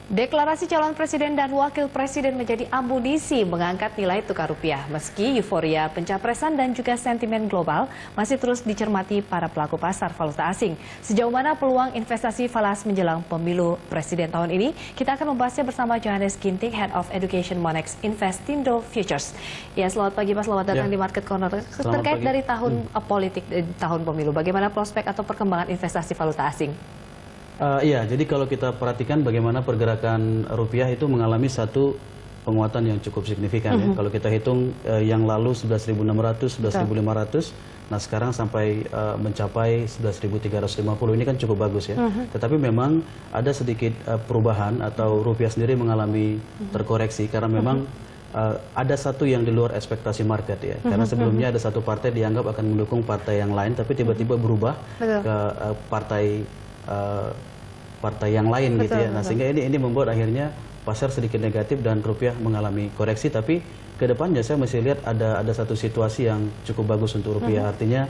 Deklarasi calon presiden dan wakil presiden menjadi amunisi mengangkat nilai tukar rupiah. Meski euforia pencapresan dan juga sentimen global masih terus dicermati para pelaku pasar valuta asing. Sejauh mana peluang investasi falas menjelang pemilu presiden tahun ini? Kita akan membahasnya bersama Johannes Ginting, Head of Education Monex Investindo Futures. Ya, selamat pagi Pak, selamat datang di Market Corner. Terkait dari tahun politik, tahun pemilu, bagaimana prospek atau perkembangan investasi valuta asing? Iya, jadi kalau kita perhatikan bagaimana pergerakan rupiah itu mengalami satu penguatan yang cukup signifikan ya. Kalau kita hitung yang lalu 11.600, 11.500, nah sekarang sampai mencapai 11.350, ini kan cukup bagus ya. Tetapi memang ada sedikit perubahan atau rupiah sendiri mengalami terkoreksi karena memang ada satu yang di luar ekspektasi market ya. Karena sebelumnya ada satu partai dianggap akan mendukung partai yang lain, tapi tiba-tiba berubah ke partai yang lain gitu ya. Nah, sehingga ini membuat akhirnya pasar sedikit negatif dan rupiah mengalami koreksi. Tapi ke depannya saya masih lihat ada satu situasi yang cukup bagus untuk rupiah. Artinya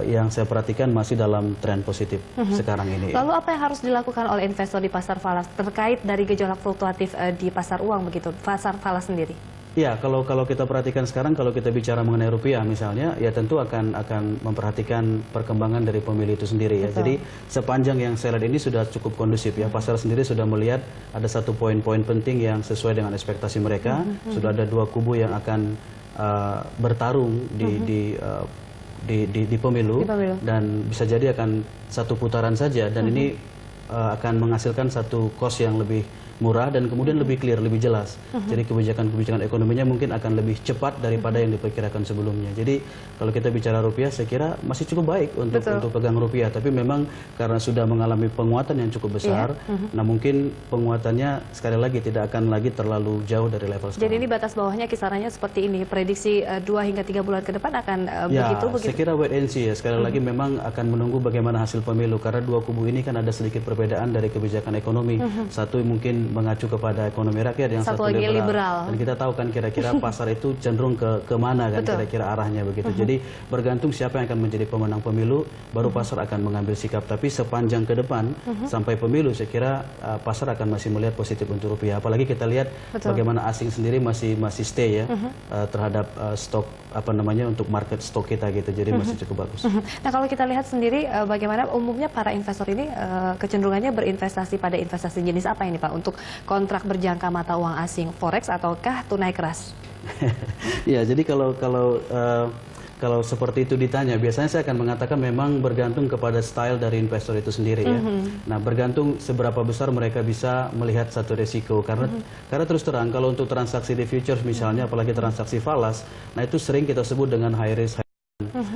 yang saya perhatikan masih dalam tren positif sekarang ini. Lalu apa yang harus dilakukan oleh investor di pasar falas terkait dari gejolak fluktuatif di pasar uang begitu, pasar falas sendiri? Ya, kalau kita perhatikan sekarang, kalau kita bicara mengenai rupiah misalnya, ya tentu akan memperhatikan perkembangan dari pemilu itu sendiri ya. Jadi sepanjang yang saya lihat ini sudah cukup kondusif ya. Pasar sendiri sudah melihat ada satu poin-poin penting yang sesuai dengan ekspektasi mereka. Sudah ada dua kubu yang akan bertarung di pemilu, dan bisa jadi akan satu putaran saja, dan ini akan menghasilkan satu cost yang lebih murah dan kemudian lebih clear, lebih jelas. Jadi kebijakan-kebijakan ekonominya mungkin akan lebih cepat daripada yang diperkirakan sebelumnya. Jadi kalau kita bicara rupiah, saya kira masih cukup baik untuk pegang rupiah. Tapi memang karena sudah mengalami penguatan yang cukup besar, nah mungkin penguatannya sekali lagi tidak akan lagi terlalu jauh dari level sekarang. Jadi ini batas bawahnya kisarannya seperti ini. Prediksi 2 hingga 3 bulan ke depan akan begitu? Saya kira wait and see ya. Sekali lagi memang akan menunggu bagaimana hasil pemilu. Karena dua kubu ini kan ada sedikit perbedaan dari kebijakan ekonomi. Satu mungkin mengacu kepada ekonomi rakyat, yang satu liberal. Dan kita tahu kan kira-kira pasar itu cenderung ke mana kan kira-kira arahnya begitu. Jadi bergantung siapa yang akan menjadi pemenang pemilu, baru pasar akan mengambil sikap. Tapi sepanjang ke depan sampai pemilu, saya kira pasar akan masih melihat positif untuk rupiah. Apalagi kita lihat bagaimana asing sendiri masih stay ya terhadap stok untuk market stok kita gitu. Jadi masih cukup bagus. Nah, kalau kita lihat sendiri bagaimana umumnya para investor ini kecenderungannya berinvestasi pada investasi jenis apa ini Pak, untuk kontrak berjangka mata uang asing, forex ataukah tunai keras? Ya, jadi kalau seperti itu ditanya, biasanya saya akan mengatakan memang bergantung kepada style dari investor itu sendiri ya. Nah, bergantung seberapa besar mereka bisa melihat satu resiko. Karena terus terang, kalau untuk transaksi di futures misalnya, apalagi transaksi falas, nah itu sering kita sebut dengan high risk.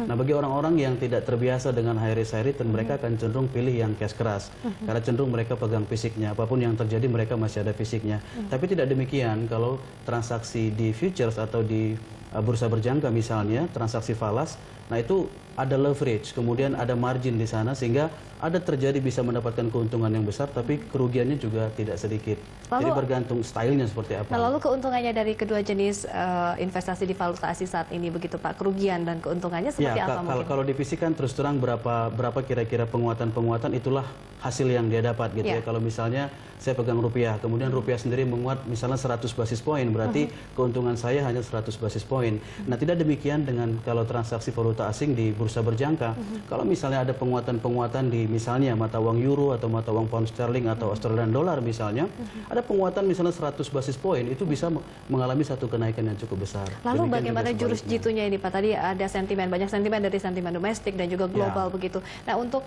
Nah, bagi orang-orang yang tidak terbiasa dengan high risk high return, mereka akan cenderung pilih yang cash keras. Karena cenderung mereka pegang fisiknya, apapun yang terjadi mereka masih ada fisiknya. Tapi tidak demikian kalau transaksi di futures atau di bursa berjangka misalnya, transaksi falas, nah itu ada leverage, kemudian ada margin di sana, sehingga ada terjadi bisa mendapatkan keuntungan yang besar, tapi kerugiannya juga tidak sedikit. Jadi bergantung stylenya seperti apa. Nah, lalu keuntungannya dari kedua jenis investasi di valuta asing saat ini begitu Pak, kerugian dan keuntungannya seperti apa mungkin? Kalau divisikan terus terang berapa kira-kira penguatan itulah hasil yang dia dapat gitu ya. Kalau misalnya saya pegang rupiah, kemudian rupiah sendiri menguat misalnya 100 basis poin, berarti keuntungan saya hanya 100 basis poin. Nah, tidak demikian dengan kalau transaksi valuta asing di bursa berjangka. Kalau misalnya ada penguatan-penguatan di misalnya mata uang euro atau mata uang pound sterling atau Australian dollar misalnya, ada penguatan misalnya 100 basis poin, itu bisa mengalami satu kenaikan yang cukup besar. Lalu bagaimana jurus jitunya ini Pak? Tadi ada banyak sentimen dari sentimen domestik dan juga global begitu. Nah, untuk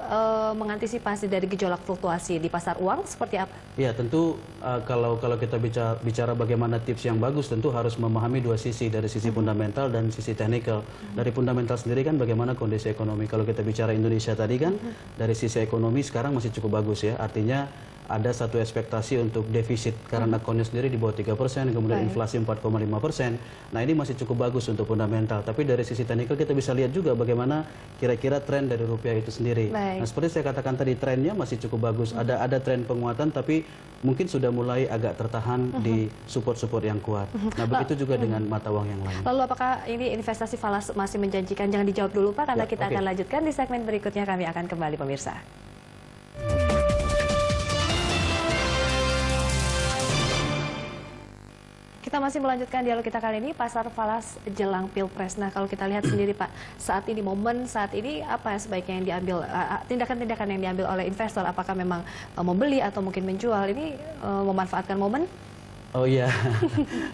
mengantisipasi dari gejolak fluktuasi di pasar uang seperti apa? Ya, tentu kalau kita bicara bagaimana tips yang bagus, tentu harus memahami dua sisi, dari sisi fundamental dan sisi teknikal. Dari fundamental sendiri kan bagaimana kondisi ekonomi. Kalau kita bicara Indonesia tadi kan, dari sisi ekonomi sekarang masih cukup bagus ya. Artinya ada satu ekspektasi untuk defisit karena akunnya sendiri di bawah 3%, kemudian inflasi 4,5%. Nah, ini masih cukup bagus untuk fundamental. Tapi dari sisi teknikal kita bisa lihat juga bagaimana kira-kira tren dari rupiah itu sendiri. Nah, seperti saya katakan tadi, trennya masih cukup bagus. Ada tren penguatan, tapi mungkin sudah mulai agak tertahan di support-support yang kuat. Nah, begitu juga dengan mata uang yang lain. Lalu apakah ini investasi falas masih menjanjikan? Jangan dijawab dulu Pak, karena kita akan lanjutkan di segmen berikutnya. Kami akan kembali pemirsa. Kita masih melanjutkan dialog kita kali ini, pasar falas jelang Pilpres. Nah, kalau kita lihat sendiri Pak, saat ini apa sebaiknya yang diambil, tindakan-tindakan yang diambil oleh investor, apakah memang membeli atau mungkin menjual, ini memanfaatkan momen? Oh iya,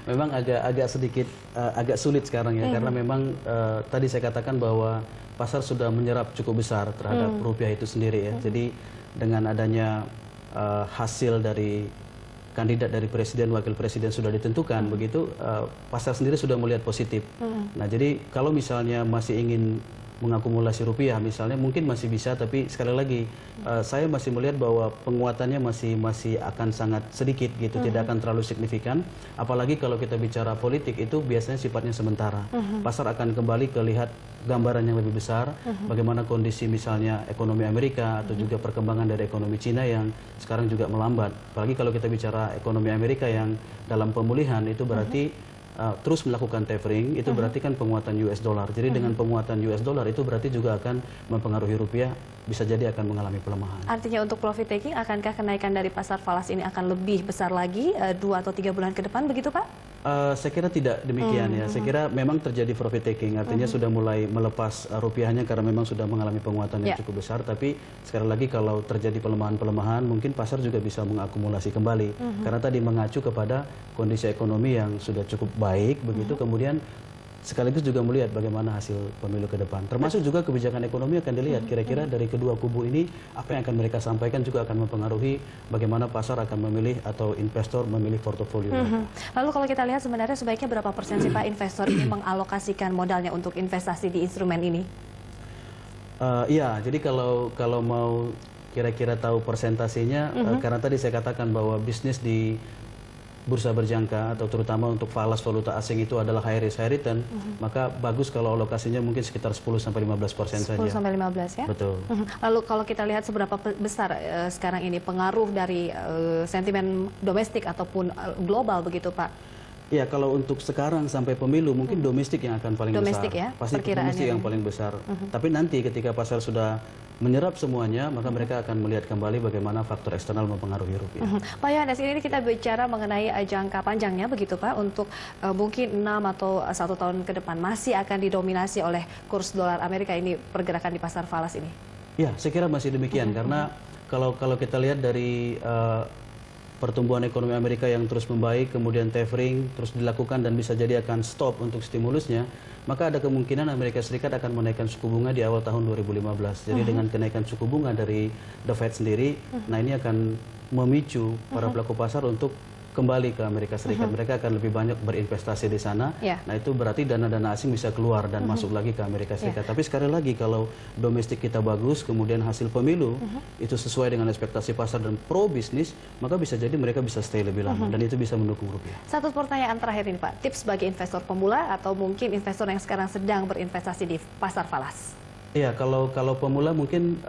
memang agak sedikit agak sulit sekarang ya, karena memang tadi saya katakan bahwa pasar sudah menyerap cukup besar terhadap rupiah itu sendiri ya. Jadi dengan adanya hasil dari kandidat dari presiden, wakil presiden sudah ditentukan, begitu pasar sendiri sudah melihat positif. Nah, jadi kalau misalnya masih ingin mengakumulasi rupiah misalnya, mungkin masih bisa, tapi sekali lagi saya masih melihat bahwa penguatannya masih akan sangat sedikit gitu, tidak akan terlalu signifikan. Apalagi kalau kita bicara politik, itu biasanya sifatnya sementara. Pasar akan kembali ke lihat gambaran yang lebih besar, bagaimana kondisi misalnya ekonomi Amerika atau juga perkembangan dari ekonomi Cina yang sekarang juga melambat. Apalagi kalau kita bicara ekonomi Amerika yang dalam pemulihan, itu berarti terus melakukan tapering, itu berarti kan penguatan US dollar. Jadi dengan penguatan US dollar itu berarti juga akan mempengaruhi rupiah, bisa jadi akan mengalami pelemahan. Artinya untuk profit taking, akankah kenaikan dari pasar falas ini akan lebih besar lagi 2 atau 3 bulan ke depan, begitu Pak? Saya kira tidak demikian ya. Saya kira memang terjadi profit taking, artinya sudah mulai melepas rupiahnya karena memang sudah mengalami penguatan yang cukup besar. Tapi sekali lagi kalau terjadi pelemahan-pelemahan, mungkin pasar juga bisa mengakumulasi kembali. Karena tadi mengacu kepada kondisi ekonomi yang sudah cukup baik, begitu kemudian sekaligus juga melihat bagaimana hasil pemilu ke depan. Termasuk juga kebijakan ekonomi akan dilihat kira-kira dari kedua kubu ini apa yang akan mereka sampaikan juga akan mempengaruhi bagaimana pasar akan memilih atau investor memilih portofolio. Lalu kalau kita lihat sebenarnya sebaiknya berapa persen sih Pak investor ini mengalokasikan modalnya untuk investasi di instrumen ini? Iya, jadi kalau mau kira-kira tahu persentasenya, karena tadi saya katakan bahwa bisnis di bursa berjangka atau terutama untuk falas valuta asing itu adalah high risk high return, maka bagus kalau alokasinya mungkin sekitar 10-15% saja. 10-15 ya? Betul. Lalu kalau kita lihat seberapa besar sekarang ini pengaruh dari sentimen domestik ataupun global begitu Pak? Ya, kalau untuk sekarang sampai pemilu mungkin domestik yang akan paling domestik besar. Ya, pasti domestik yang paling besar. Tapi nanti ketika pasar sudah menyerap semuanya, maka mereka akan melihat kembali bagaimana faktor eksternal mempengaruhi rupiah. Pak Yohanes, ini kita bicara mengenai jangka panjangnya begitu Pak, untuk mungkin 6 atau 1 tahun ke depan masih akan didominasi oleh kurs dolar Amerika ini, pergerakan di pasar falas ini? Ya, saya kira masih demikian, karena kalau kita lihat dari pertumbuhan ekonomi Amerika yang terus membaik, kemudian tapering terus dilakukan dan bisa jadi akan stop untuk stimulusnya, maka ada kemungkinan Amerika Serikat akan menaikkan suku bunga di awal tahun 2015. Jadi dengan kenaikan suku bunga dari The Fed sendiri, nah ini akan memicu para pelaku pasar untuk kembali ke Amerika Serikat. Mereka akan lebih banyak berinvestasi di sana. Nah itu berarti dana-dana asing bisa keluar dan masuk lagi ke Amerika Serikat. Tapi sekali lagi kalau domestik kita bagus, kemudian hasil pemilu itu sesuai dengan ekspektasi pasar dan pro bisnis, maka bisa jadi mereka bisa stay lebih lama dan itu bisa mendukung rupiah. Satu pertanyaan terakhir ini Pak, tips bagi investor pemula atau mungkin investor yang sekarang sedang berinvestasi di pasar falas? Iya, kalau pemula mungkin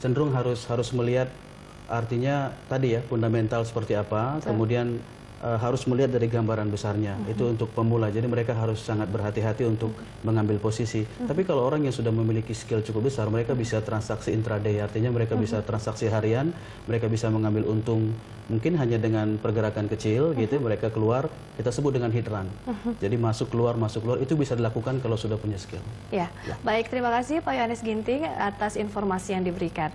cenderung harus melihat, artinya tadi ya, fundamental seperti apa, kemudian harus melihat dari gambaran besarnya. Itu untuk pemula, jadi mereka harus sangat berhati-hati untuk mengambil posisi. Tapi kalau orang yang sudah memiliki skill cukup besar, mereka bisa transaksi intraday, artinya mereka bisa transaksi harian, mereka bisa mengambil untung mungkin hanya dengan pergerakan kecil gitu, mereka keluar, kita sebut dengan hit run. Jadi masuk keluar, itu bisa dilakukan kalau sudah punya skill. Ya. Baik, terima kasih Pak Yohanes Ginting atas informasi yang diberikan.